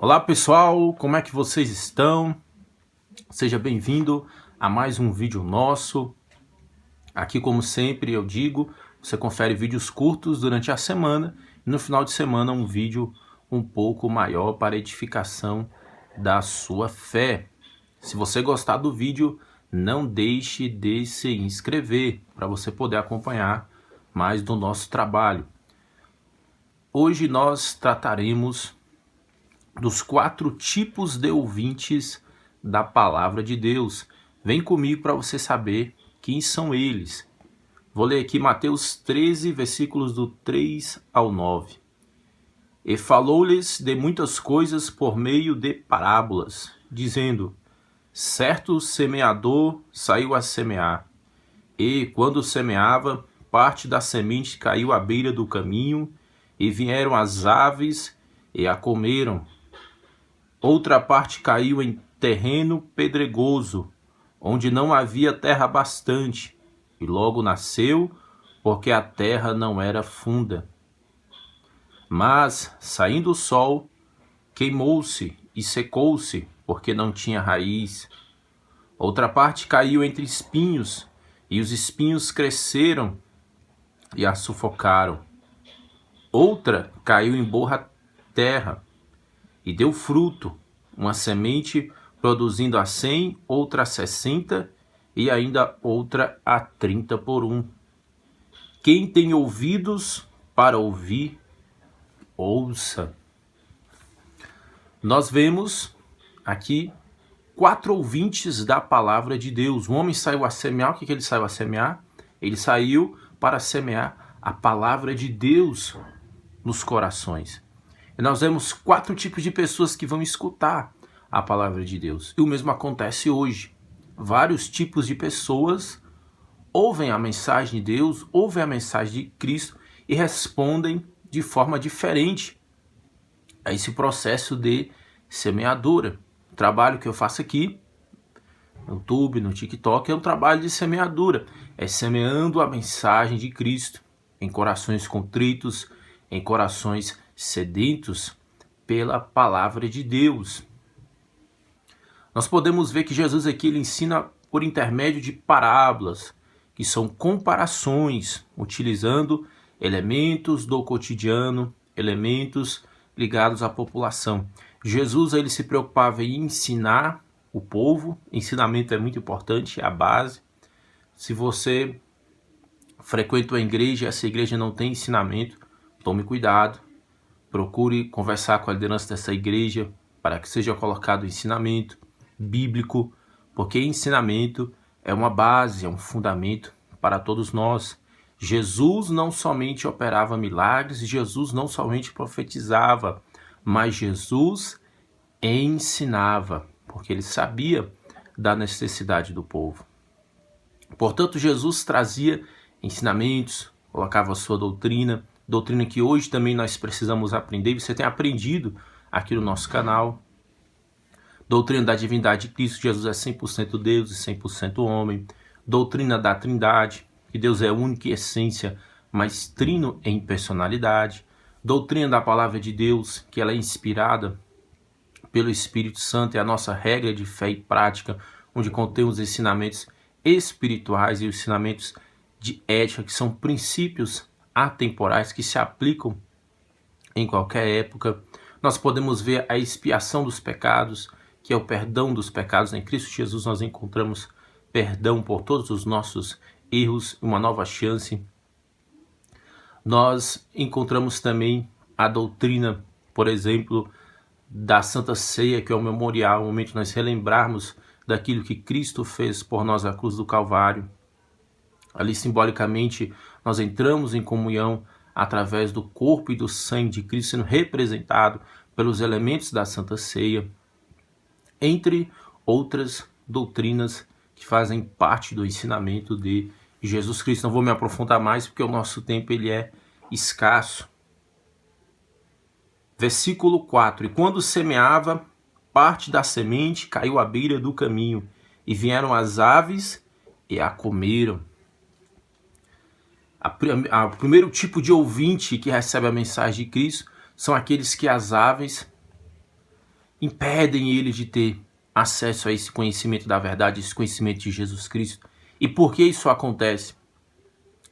Olá pessoal, como é que vocês estão? Seja bem-vindo a mais um vídeo nosso. Aqui, como sempre, eu digo, você confere vídeos curtos durante a semana e no final de semana um vídeo um pouco maior para edificação da sua fé. Se você gostar do vídeo, não deixe de se inscrever para você poder acompanhar mais do nosso trabalho. Hoje nós trataremos dos 4 tipos de ouvintes da palavra de Deus. Vem comigo para você saber quem são eles. Vou ler aqui Mateus 13, versículos do 3 ao 9. E falou-lhes de muitas coisas por meio de parábolas, dizendo: certo semeador saiu a semear, e quando semeava, parte da semente caiu à beira do caminho, e vieram as aves e a comeram. Outra parte caiu em terreno pedregoso, onde não havia terra bastante, e logo nasceu, porque a terra não era funda. Mas, saindo o sol, queimou-se e secou-se, porque não tinha raiz. Outra parte caiu entre espinhos, e os espinhos cresceram e a sufocaram. Outra caiu em boa terra, e deu fruto, uma semente produzindo a 100, outra a 60 e ainda outra a 30 por 1. Quem tem ouvidos para ouvir, ouça. Nós vemos aqui 4 ouvintes da palavra de Deus. O homem saiu a semear. O que ele saiu a semear? Ele saiu para semear a palavra de Deus nos corações. E nós vemos 4 tipos de pessoas que vão escutar a palavra de Deus. E o mesmo acontece hoje. Vários tipos de pessoas ouvem a mensagem de Deus, ouvem a mensagem de Cristo e respondem de forma diferente a esse processo de semeadura. O trabalho que eu faço aqui no YouTube, no TikTok, é um trabalho de semeadura. É semeando a mensagem de Cristo em corações contritos, em corações sedentos pela palavra de Deus. Nós podemos ver que Jesus aqui ele ensina por intermédio de parábolas, que são comparações, utilizando elementos do cotidiano, elementos ligados à população. Jesus ele se preocupava em ensinar o povo. Ensinamento é muito importante, é a base. Se você frequenta uma igreja e essa igreja não tem ensinamento, tome cuidado. Procure conversar com a liderança dessa igreja para que seja colocado o ensinamento bíblico, porque ensinamento é uma base, é um fundamento para todos nós. Jesus não somente operava milagres, Jesus não somente profetizava, mas Jesus ensinava, porque ele sabia da necessidade do povo. Portanto, Jesus trazia ensinamentos, colocava a sua doutrina que hoje também nós precisamos aprender. Você tem aprendido aqui no nosso canal. Doutrina da divindade de Cristo, Jesus é 100% Deus e 100% homem. Doutrina da Trindade, que Deus é único em essência, mas trino em personalidade. Doutrina da palavra de Deus, que ela é inspirada pelo Espírito Santo, é a nossa regra de fé e prática, onde contém os ensinamentos espirituais e os ensinamentos de ética, que são princípios atemporais que se aplicam em qualquer época. Nós podemos ver a expiação dos pecados, que é o perdão dos pecados. Em Cristo Jesus nós encontramos perdão por todos os nossos erros, uma nova chance. Nós encontramos também a doutrina, por exemplo, da Santa Ceia, que é o memorial, o momento de nós relembrarmos daquilo que Cristo fez por nós na cruz do Calvário. Ali, simbolicamente, nós entramos em comunhão através do corpo e do sangue de Cristo, sendo representado pelos elementos da Santa Ceia, entre outras doutrinas que fazem parte do ensinamento de Jesus Cristo. Não vou me aprofundar mais, porque o nosso tempo ele é escasso. Versículo 4. E quando semeava, parte da semente caiu à beira do caminho, e vieram as aves e a comeram. O primeiro tipo de ouvinte que recebe a mensagem de Cristo são aqueles que as aves impedem ele de ter acesso a esse conhecimento da verdade, esse conhecimento de Jesus Cristo. E por que isso acontece?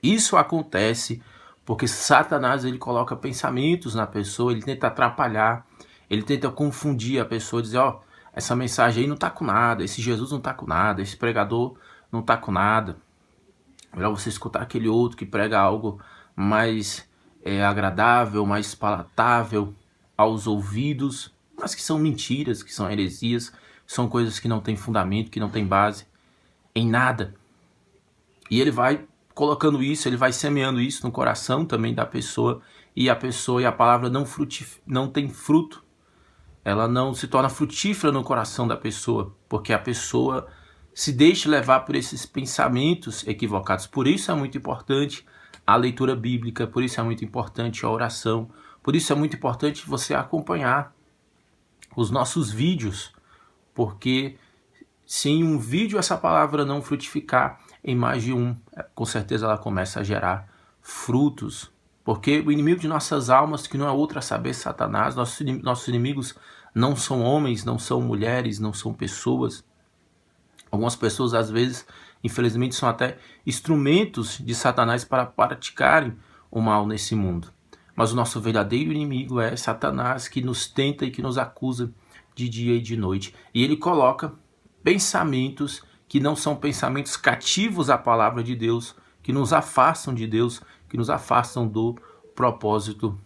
Isso acontece porque Satanás ele coloca pensamentos na pessoa, ele tenta atrapalhar, ele tenta confundir a pessoa, dizer, ó, essa mensagem aí não tá com nada, esse Jesus não tá com nada, esse pregador não tá com nada. Melhor você escutar aquele outro que prega algo mais agradável, mais palatável aos ouvidos, mas que são mentiras, que são heresias, são coisas que não têm fundamento, que não têm base em nada. E ele vai colocando isso, ele vai semeando isso no coração também da pessoa, e a palavra não tem fruto, ela não se torna frutífera no coração da pessoa, porque a pessoa se deixa levar por esses pensamentos equivocados. Por isso é muito importante a leitura bíblica, por isso é muito importante a oração, por isso é muito importante você acompanhar os nossos vídeos, porque se em um vídeo essa palavra não frutificar, em mais de um, com certeza ela começa a gerar frutos. Porque o inimigo de nossas almas, que não é outro a saber, Satanás, nossos inimigos não são homens, não são mulheres, não são pessoas. Algumas pessoas, às vezes, infelizmente, são até instrumentos de Satanás para praticarem o mal nesse mundo. Mas o nosso verdadeiro inimigo é Satanás, que nos tenta e que nos acusa de dia e de noite. E ele coloca pensamentos que não são pensamentos cativos à palavra de Deus, que nos afastam de Deus, que nos afastam do propósito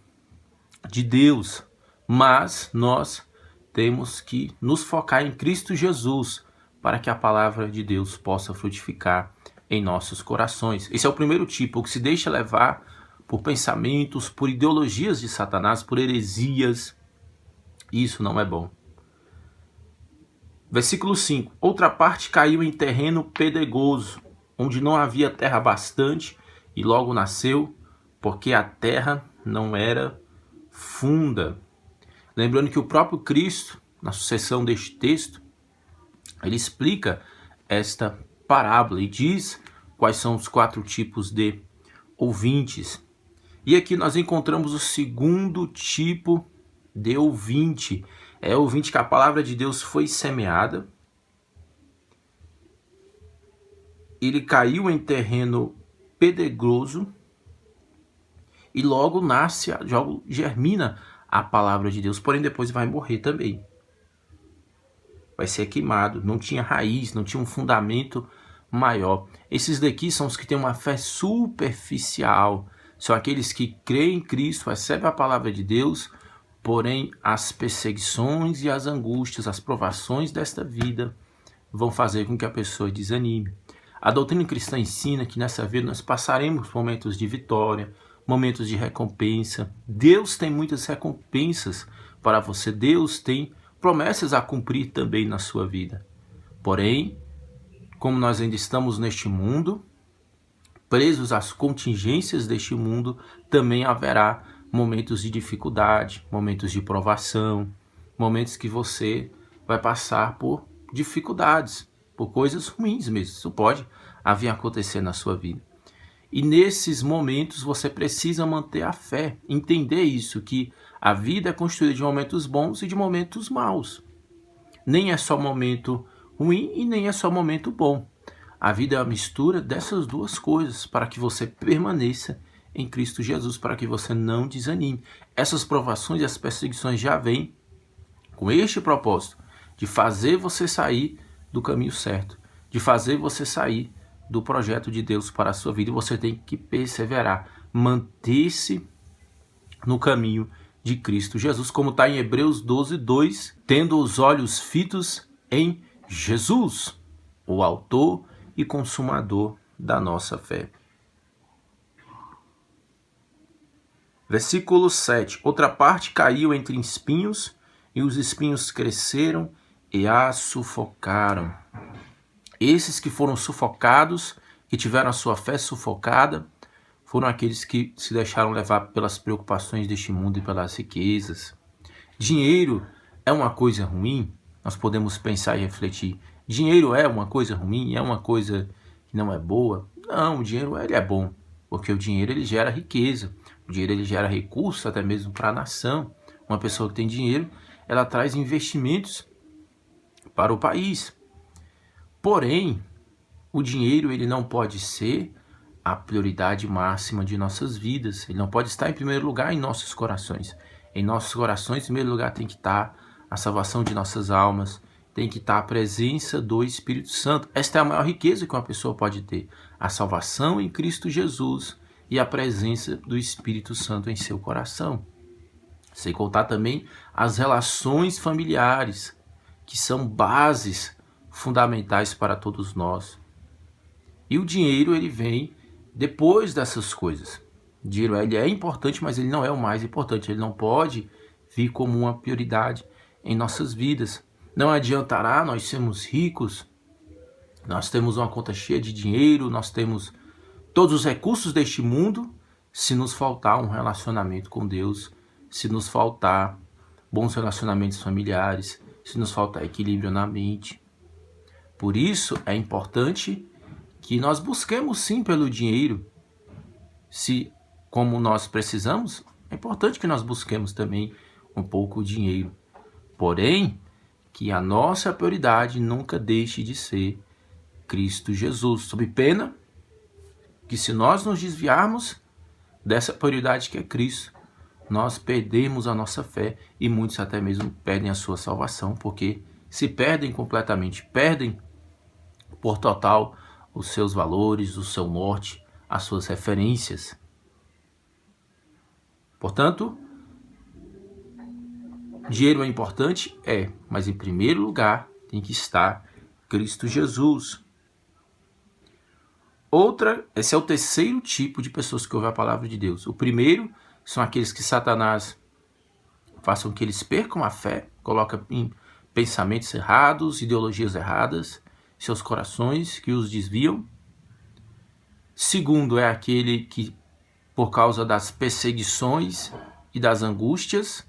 de Deus. Mas nós temos que nos focar em Cristo Jesus para que a palavra de Deus possa frutificar em nossos corações. Esse é o primeiro tipo, o que se deixa levar por pensamentos, por ideologias de Satanás, por heresias. Isso não é bom. Versículo 5. Outra parte caiu em terreno pedregoso, onde não havia terra bastante, e logo nasceu, porque a terra não era funda. Lembrando que o próprio Cristo, na sucessão deste texto, ele explica esta parábola e diz quais são os 4 tipos de ouvintes. E aqui nós encontramos o segundo tipo de ouvinte. É o ouvinte que a palavra de Deus foi semeada. Ele caiu em terreno pedregoso e logo nasce, logo germina a palavra de Deus, porém depois vai morrer também. Vai ser queimado, não tinha raiz, não tinha um fundamento maior. Esses daqui são os que têm uma fé superficial, são aqueles que creem em Cristo, recebem a palavra de Deus, porém as perseguições e as angústias, as provações desta vida vão fazer com que a pessoa desanime. A doutrina cristã ensina que nessa vida nós passaremos momentos de vitória, momentos de recompensa. Deus tem muitas recompensas para você, Deus tem promessas a cumprir também na sua vida. Porém, como nós ainda estamos neste mundo, presos às contingências deste mundo, também haverá momentos de dificuldade, momentos de provação, momentos que você vai passar por dificuldades, por coisas ruins mesmo. Isso pode vir a acontecer na sua vida. E nesses momentos você precisa manter a fé, entender isso, que a vida é construída de momentos bons e de momentos maus. Nem é só momento ruim e nem é só momento bom. A vida é a mistura dessas duas coisas para que você permaneça em Cristo Jesus, para que você não desanime. Essas provações e as perseguições já vêm com este propósito, de fazer você sair do caminho certo, de fazer você sair do projeto de Deus para a sua vida. E você tem que perseverar, manter-se no caminho de Cristo Jesus, como está em Hebreus 12:2, tendo os olhos fitos em Jesus, o autor e consumador da nossa fé. Versículo 7. Outra parte caiu entre espinhos, e os espinhos cresceram e a sufocaram. Esses que foram sufocados, que tiveram a sua fé sufocada, foram aqueles que se deixaram levar pelas preocupações deste mundo e pelas riquezas. Dinheiro é uma coisa ruim? Nós podemos pensar e refletir. Dinheiro é uma coisa ruim? É uma coisa que não é boa? Não, o dinheiro ele é bom, porque o dinheiro ele gera riqueza. O dinheiro ele gera recursos até mesmo para a nação. Uma pessoa que tem dinheiro, ela traz investimentos para o país. Porém, o dinheiro ele não pode ser a prioridade máxima de nossas vidas. Ele não pode estar em primeiro lugar em nossos corações. Em nossos corações, em primeiro lugar, tem que estar a salvação de nossas almas, tem que estar a presença do Espírito Santo. Esta é a maior riqueza que uma pessoa pode ter, a salvação em Cristo Jesus e a presença do Espírito Santo em seu coração. Sem contar também as relações familiares, que são bases fundamentais para todos nós. E o dinheiro, ele vem depois dessas coisas. O dinheiro ele é importante, mas ele não é o mais importante. Ele não pode vir como uma prioridade em nossas vidas. Não adiantará nós sermos ricos, nós temos uma conta cheia de dinheiro, nós temos todos os recursos deste mundo, se nos faltar um relacionamento com Deus, se nos faltar bons relacionamentos familiares, se nos faltar equilíbrio na mente. Por isso é importante que nós busquemos sim pelo dinheiro. Se, como nós precisamos, é importante que nós busquemos também um pouco o dinheiro. Porém, que a nossa prioridade nunca deixe de ser Cristo Jesus, sob pena que se nós nos desviarmos dessa prioridade que é Cristo, nós perdemos a nossa fé e muitos até mesmo perdem a sua salvação, porque se perdem completamente, perdem por total os seus valores, o seu norte, as suas referências. Portanto, dinheiro é importante? É, mas em primeiro lugar tem que estar Cristo Jesus. Esse é o terceiro tipo de pessoas que ouvem a palavra de Deus. O primeiro são aqueles que Satanás façam que eles percam a fé, coloca em pensamentos errados, ideologias erradas, seus corações que os desviam. Segundo é aquele que, por causa das perseguições e das angústias,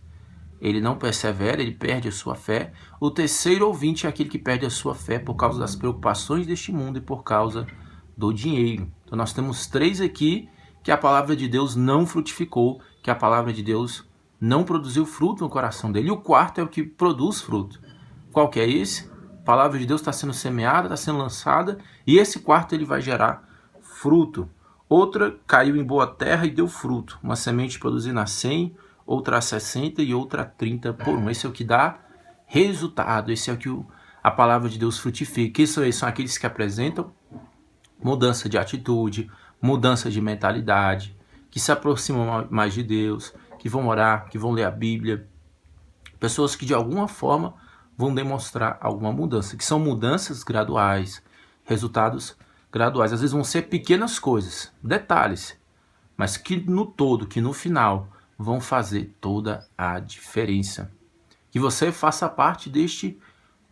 ele não persevera, ele perde a sua fé. O terceiro ouvinte é aquele que perde a sua fé por causa das preocupações deste mundo e por causa do dinheiro. Então nós temos três aqui que a palavra de Deus não frutificou, que a palavra de Deus não produziu fruto no coração dele. E o quarto é o que produz fruto. Qual que é esse? A palavra de Deus está sendo semeada, está sendo lançada, e esse quarto ele vai gerar fruto. Outra caiu em boa terra e deu fruto. Uma semente produzindo a 100, outra a 60 e outra a 30 por 1. Esse é o que dá resultado, esse é o que a palavra de Deus frutifica. Quem são esses? São aqueles que apresentam mudança de atitude, mudança de mentalidade, que se aproximam mais de Deus, que vão orar, que vão ler a Bíblia. Pessoas que de alguma forma vão demonstrar alguma mudança, que são mudanças graduais, resultados graduais. Às vezes vão ser pequenas coisas, detalhes, mas que no todo, que no final vão fazer toda a diferença. Que você faça parte deste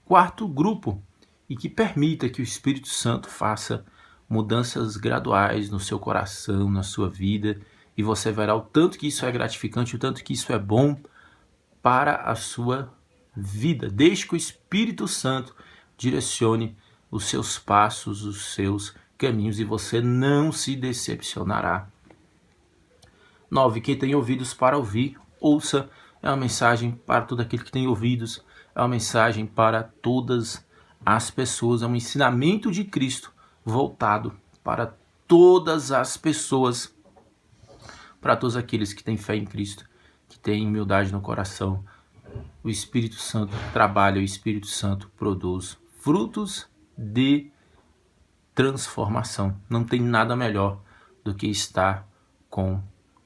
quarto grupo e que permita que o Espírito Santo faça mudanças graduais no seu coração, na sua vida, e você verá o tanto que isso é gratificante, o tanto que isso é bom para a sua vida. Deixe que o Espírito Santo direcione os seus passos, os seus caminhos, e você não se decepcionará. 9. Quem tem ouvidos para ouvir, ouça. É uma mensagem para todo aquele que tem ouvidos, é uma mensagem para todas as pessoas, é um ensinamento de Cristo voltado para todas as pessoas, para todos aqueles que têm fé em Cristo, que têm humildade no coração. O Espírito Santo trabalha, o Espírito Santo produz frutos de transformação. Não tem nada melhor do que estar com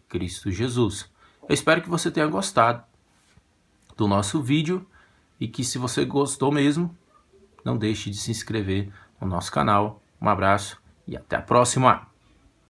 Cristo Jesus. Eu espero que você tenha gostado do nosso vídeo e que, se você gostou mesmo, não deixe de se inscrever no nosso canal. Um abraço e até a próxima!